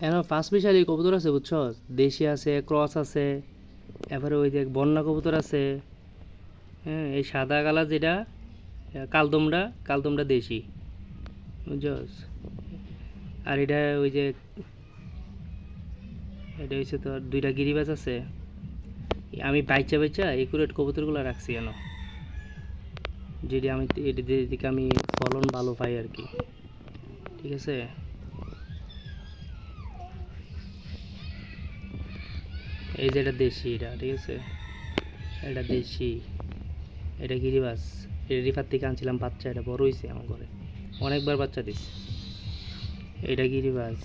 এখন পাঁচ মিশালি কবুতর আছে বুঝছো, দেশি আছে, ক্রস আছে, এবারে ওই যে বন্যা কবুতর আছে। হ্যাঁ, এই সাদা কালার যেটা কালদমটা, কালদমটা দেশি বুঝছস। আর এটা ওই যে এটা হচ্ছে তোর দুইটা গিরিবাজ আছে। আমি বাইচা বাইচা একুরেট কবুতরগুলো রাখছি কেন, যেটি আমি এটি দিকে আমি ফলন ভালো পাই আর কি। ঠিক আছে। এই যে এটা দেশি, এটা ঠিক আছে, এটা দেশি, এটা গিরিবাজ। এটা রিফার থেকে আনছিলাম বাচ্চা, এটা বড় হয়েছে আমার ঘরে, অনেকবার বাচ্চা দিছে। এটা গিরিবাজ।